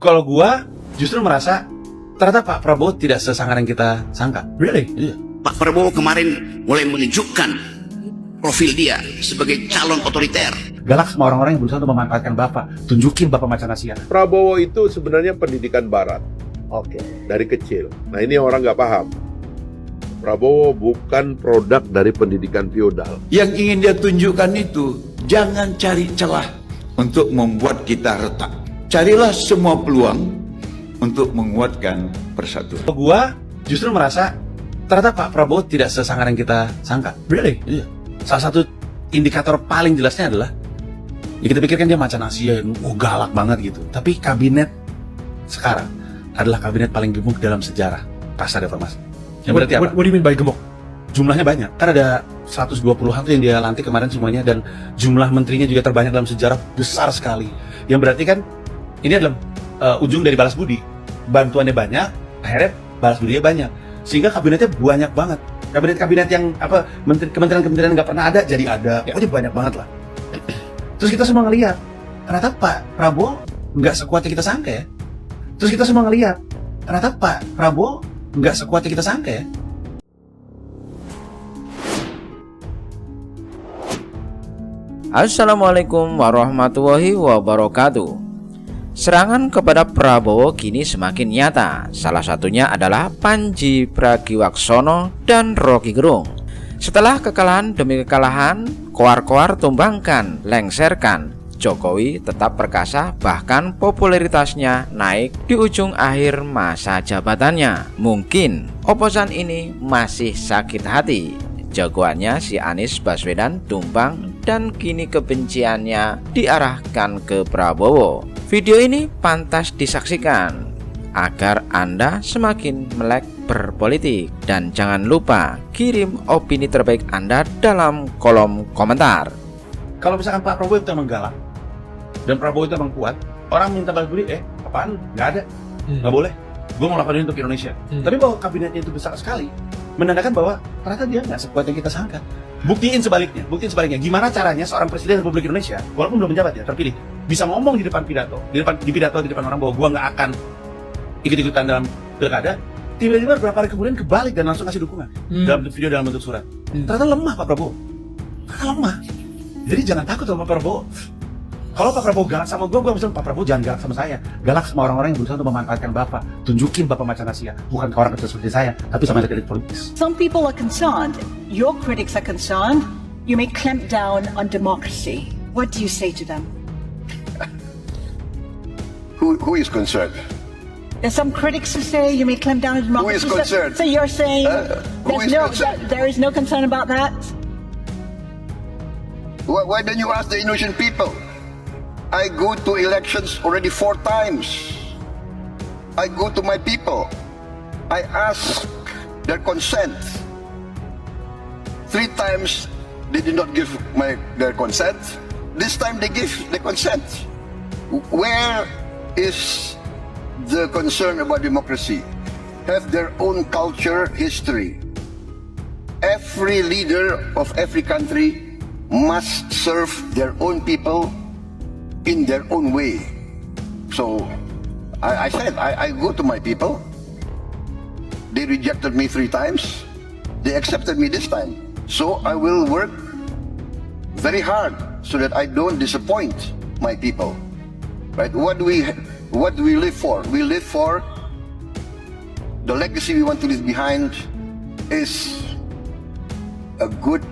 Kalau gua justru merasa ternyata Pak Prabowo tidak sesangar yang kita sangka. Really? Iya. Pak Prabowo kemarin mulai menunjukkan profil dia sebagai calon otoriter. Galak sama orang-orang yang berusaha untuk memanfaatkan Bapak. Tunjukin Bapak macan Asia. Prabowo itu sebenarnya pendidikan barat Oke. dari kecil. Nah ini orang nggak paham. Prabowo bukan produk dari pendidikan feodal. Yang ingin dia tunjukkan itu, jangan cari celah untuk membuat kita retak. Carilah semua peluang untuk menguatkan persatuan. Kalau gua justru merasa ternyata Pak Prabowo tidak sesangar yang kita sangka. Really? Iya. Salah satu indikator paling jelasnya adalah ya kita pikirkan dia macan Asia, galak banget gitu. Tapi kabinet sekarang adalah kabinet paling gemuk dalam sejarah pasca reformasi. Yang berarti apa? What do you mean by gemuk? Jumlahnya banyak. Kan ada 120-an tuh yang dia lantik kemarin semuanya, dan jumlah menterinya juga terbanyak dalam sejarah, besar sekali. Yang berarti kan ini adalah ujung dari balas budi. Bantuannya banyak, akhirnya balas budinya banyak. Sehingga kabinetnya banyak banget. Kabinet-kabinet yang kementerian-kementerian nggak pernah ada jadi ada. Pokoknya banyak banget lah. Terus kita semua ngelihat ternyata Pak Prabowo nggak sekuat yang kita sangka ya. Terus kita semua ngelihat ternyata Pak Prabowo nggak sekuat yang kita sangka ya. Assalamualaikum warahmatullahi wabarakatuh. Serangan kepada Prabowo kini semakin nyata. Salah satunya adalah Pandji Pragiwaksono dan Rocky Gerung. Setelah kekalahan demi kekalahan, koar-koar tumbangkan, lengserkan, Jokowi tetap perkasa, bahkan popularitasnya naik di ujung akhir masa jabatannya. Mungkin oposan ini masih sakit hati. Jagoannya si Anies Baswedan tumbang dan kini kebenciannya diarahkan ke Prabowo. Video ini pantas disaksikan agar Anda semakin melek berpolitik. Dan jangan lupa kirim opini terbaik Anda dalam kolom komentar. Kalau misalkan Pak Prabowo itu emang galak dan Prabowo itu emang kuat, orang minta balas budi, apaan? Nggak ada, nggak boleh. Gue mau lakukan ini untuk Indonesia. Tapi bahwa kabinetnya itu besar sekali, menandakan bahwa ternyata dia nggak sekuat yang kita sangka. Buktiin sebaliknya. Gimana caranya seorang presiden Republik Indonesia, walaupun belum menjabat ya, terpilih, bisa ngomong di depan pidato, di depan orang bahwa gue nggak akan ikut-ikutan dalam pilkada. Tiba-tiba beberapa hari kemudian kebalik dan langsung kasih dukungan dalam video, dalam bentuk surat. Ternyata lemah Pak Prabowo. Ternyata lemah. Jadi jangan takut sama Pak Prabowo. Kalau Pak Prabowo galak sama gue bisa Pak Prabowo jangan galak sama saya. Galak sama orang-orang yang berusaha untuk memanfaatkan Bapak. Tunjukin Bapak macan Asia. Bukan ke orang kecil seperti saya, tapi sama elit politis. Some people are concerned. Your critics are concerned. You may clamp down on democracy. What do you say to them? Who is concerned? There's some critics who say you may clamp down on democracy. Who is concerned? So you're saying there is no concern about that? Why don't you ask the Indonesian people? I go to elections already 4 times. I go to my people. I ask their consent. 3 times they did not give their consent. This time they give the consent. Where is the concern about democracy? Have their own culture, history. Every leader of every country must serve their own people in their own way. So I said I go to my people. They rejected me 3 times. They accepted me this time. So I will work very hard so that I don't disappoint my people. Right? What do we live for? We live for the legacy we want to leave behind is a good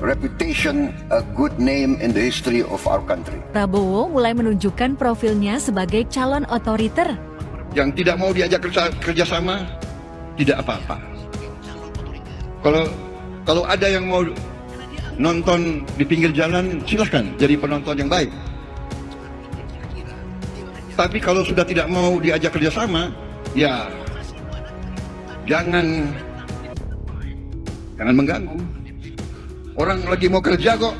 reputation, a good name in the history of our country. Prabowo mulai menunjukkan profilnya sebagai calon otoriter. Yang tidak mau diajak kerjasama, tidak apa-apa. Kalau ada yang mau nonton di pinggir jalan, silahkan jadi penonton yang baik. Tapi kalau sudah tidak mau diajak kerjasama, ya jangan mengganggu. Orang lagi mau kerja kok.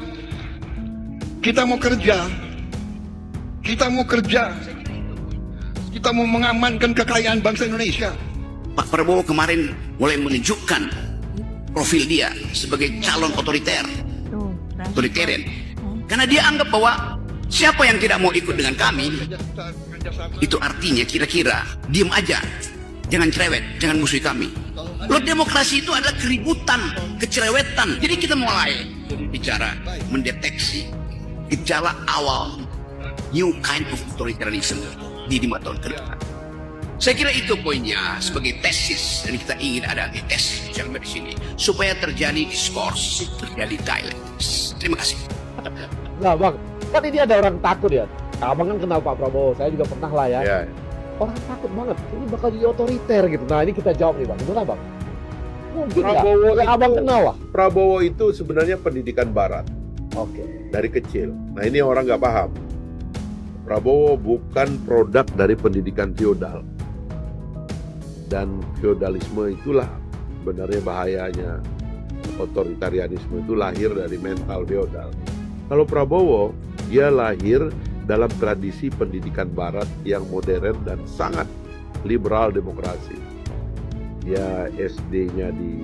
Kita mau kerja. Kita mau mengamankan kekayaan bangsa Indonesia. Pak Prabowo kemarin mulai menunjukkan profil dia sebagai calon otoritarian. Karena dia anggap bahwa siapa yang tidak mau ikut dengan kami Itu artinya kira-kira diam aja, jangan cerewet, jangan musuhi kami. Loh, demokrasi itu adalah keributan, kecerewetan. Jadi kita mulai bicara mendeteksi gejala awal new kind of authoritarianism di 5 tahun ke depan. Saya kira itu poinnya sebagai tesis, dan kita ingin ada antitesis di sini supaya terjadi diskurs, terjadi dialektis. Terima kasih. Nah bang, kan ini ada orang takut ya. Abang kan kenal Pak Prabowo, saya juga pernah lah ya. Ya. Orang takut banget, ini bakal jadi otoriter gitu. Nah ini kita jawab nih bang, gimana bang? Mungkin Prabowo nggak? Abang kenal lah. Prabowo itu sebenarnya pendidikan barat Oke. dari kecil. Nah ini orang nggak paham. Prabowo bukan produk dari pendidikan feodal. Dan feodalisme itulah sebenarnya bahayanya. Otoritarianisme itu lahir dari mental feodal. Kalau Prabowo, dia lahir dalam tradisi pendidikan barat yang modern dan sangat liberal demokrasi. Dia SD-nya di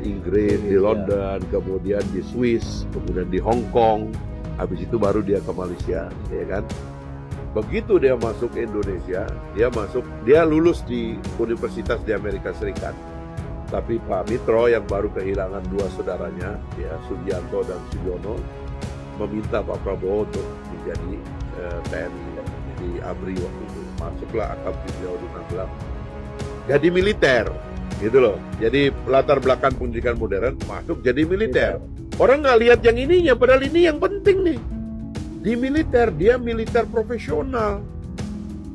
Inggris, di London, kemudian di Swiss, kemudian di Hong Kong, habis itu baru dia ke Malaysia, ya kan? Begitu dia masuk ke Indonesia, dia lulus di universitas di Amerika Serikat. Tapi Pak Mitro yang baru kehilangan 2 saudaranya, ya Sugianto dan Sugiono, meminta Pak Prabowo untuk menjadi TNI di ABRI waktu itu. Masuklah akabri beliau di Magelang. Jadi militer, gitu loh. Jadi latar belakang pendidikan modern masuk jadi militer. Orang nggak lihat yang ininya, padahal ini yang penting nih. Di militer, dia militer profesional.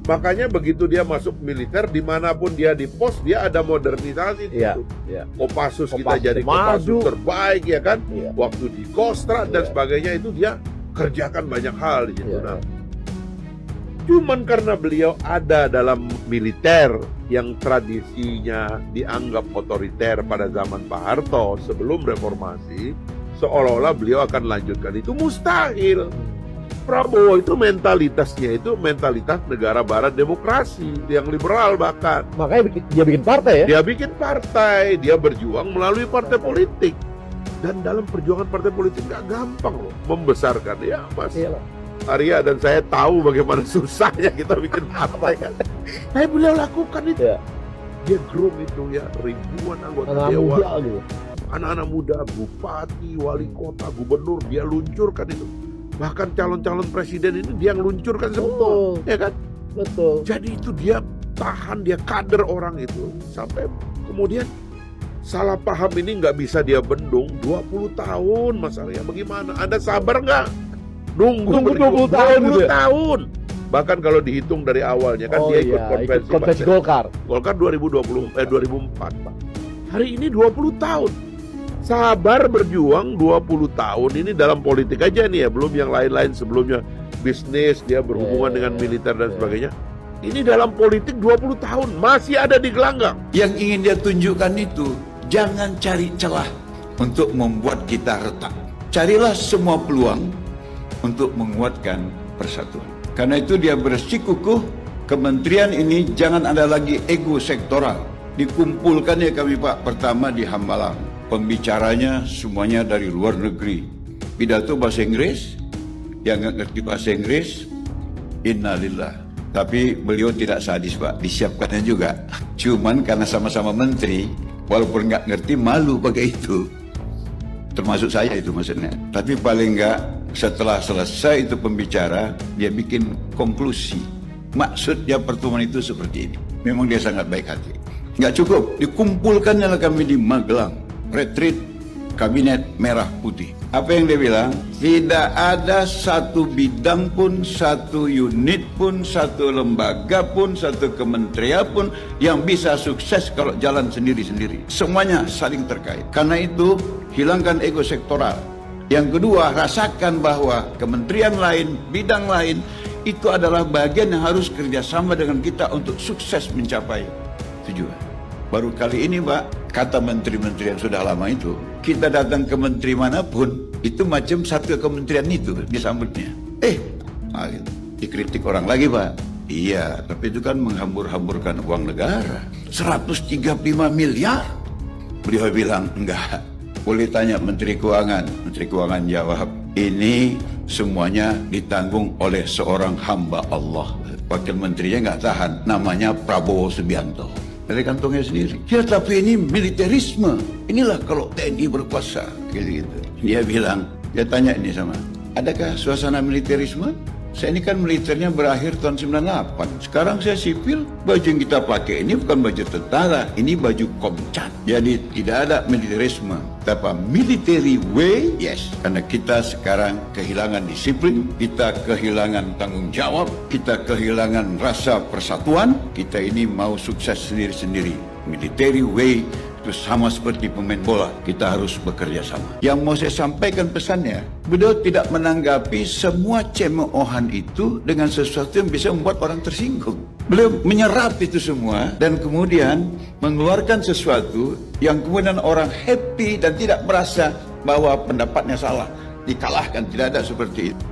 Makanya begitu dia masuk militer, dimanapun dia di pos, dia ada modernisasi. Iya. Kopassus kita Kopassus jadi maju. Kopassus terbaik, ya kan? Iya. Waktu di Kostrad dan Iya. sebagainya itu dia kerjakan banyak hal di situ. Iya. Nah, cuman karena beliau ada dalam militer yang tradisinya dianggap otoriter pada zaman Pak Harto sebelum reformasi, seolah-olah beliau akan lanjutkan itu mustahil. Prabowo itu mentalitasnya itu mentalitas negara barat demokrasi yang liberal bahkan. Makanya dia bikin partai ya. Dia bikin partai, dia berjuang melalui partai politik. Dan dalam perjuangan partai politik nggak gampang loh membesarkan ya Mas. Iyalah. Arya dan saya tahu bagaimana susahnya kita bikin partai kan. Tapi beliau lakukan itu. Iya. Dia groom itu ya ribuan anggota Anak dewan. muda gitu. Anak-anak muda, bupati, wali kota, gubernur, dia luncurkan itu. Bahkan calon-calon presiden ini dia yang luncurkan semua, Betul. ya kan? Betul. Jadi itu dia tahan, dia kader orang itu sampai kemudian salah paham ini nggak bisa dia bendung 20 tahun Mas Arya. Bagaimana? Anda sabar nggak? Nunggu 20 tahun gitu ya? tahun. Bahkan kalau dihitung dari awalnya kan dia ikut konvensi Golkar. Golkar 2004 Pak. Hari ini 20 tahun. Sabar berjuang 20 tahun ini dalam politik aja nih ya, belum yang lain-lain sebelumnya bisnis, dia berhubungan dengan militer dan sebagainya. Ini dalam politik 20 tahun masih ada di gelanggang. Yang ingin dia tunjukkan itu, jangan cari celah untuk membuat kita retak. Carilah semua peluang untuk menguatkan persatuan. Karena itu dia bersikukuh, kementerian ini jangan ada lagi ego sektoral. Dikumpulkan ya kami Pak, pertama di Hambalang. Pembicaranya semuanya dari luar negeri. Pidato bahasa Inggris, yang nggak ngerti bahasa Inggris, innalillah. Tapi beliau tidak sadis Pak, disiapkannya juga. Cuman karena sama-sama menteri, walaupun nggak ngerti, malu pakai itu. Termasuk saya itu maksudnya. Tapi paling nggak setelah selesai itu pembicara, dia bikin konklusi. Maksudnya pertemuan itu seperti ini. Memang dia sangat baik hati. Nggak cukup, dikumpulkannya kami di Magelang. Retreat Kabinet Merah Putih. Apa yang dia bilang? Tidak ada satu bidang pun, satu unit pun, satu lembaga pun, satu kementerian pun yang bisa sukses kalau jalan sendiri-sendiri. Semuanya saling terkait. Karena itu, hilangkan ego sektoral. Yang kedua, rasakan bahwa kementerian lain, bidang lain, itu adalah bagian yang harus kerjasama dengan kita untuk sukses mencapai tujuan. Baru kali ini Pak, kata menteri-menteri yang sudah lama itu, kita datang ke menteri manapun, itu macam satu kementerian itu disambutnya. Dikritik orang lagi Pak. Iya, tapi itu kan menghambur-hamburkan uang negara. 135 miliar. Beliau bilang, enggak. Boleh tanya Menteri Keuangan. Menteri Keuangan jawab, ini semuanya ditanggung oleh seorang hamba Allah. wakil menterinya nggak tahan, namanya Prabowo Subianto. Dari kantongnya sendiri. Ya tapi ini militerisme. Inilah kalau TNI berkuasa. Gitu-gitu. Dia bilang, dia tanya ini sama, adakah suasana militerisme? Saya ini kan militernya berakhir tahun 98. Sekarang saya sipil, baju yang kita pakai ini bukan baju tentara, ini baju Komcat. Jadi tidak ada militerisme. Tapi military way, yes. Karena kita sekarang kehilangan disiplin, kita kehilangan tanggung jawab, kita kehilangan rasa persatuan. Kita ini mau sukses sendiri-sendiri. Military way itu sama seperti pemain bola, kita harus bekerja sama. Yang mau saya sampaikan pesannya, beliau tidak menanggapi semua cemoohan itu dengan sesuatu yang bisa membuat orang tersinggung. Beliau menyerap itu semua dan kemudian mengeluarkan sesuatu yang kemudian orang happy dan tidak merasa bahwa pendapatnya salah, dikalahkan, tidak ada seperti itu.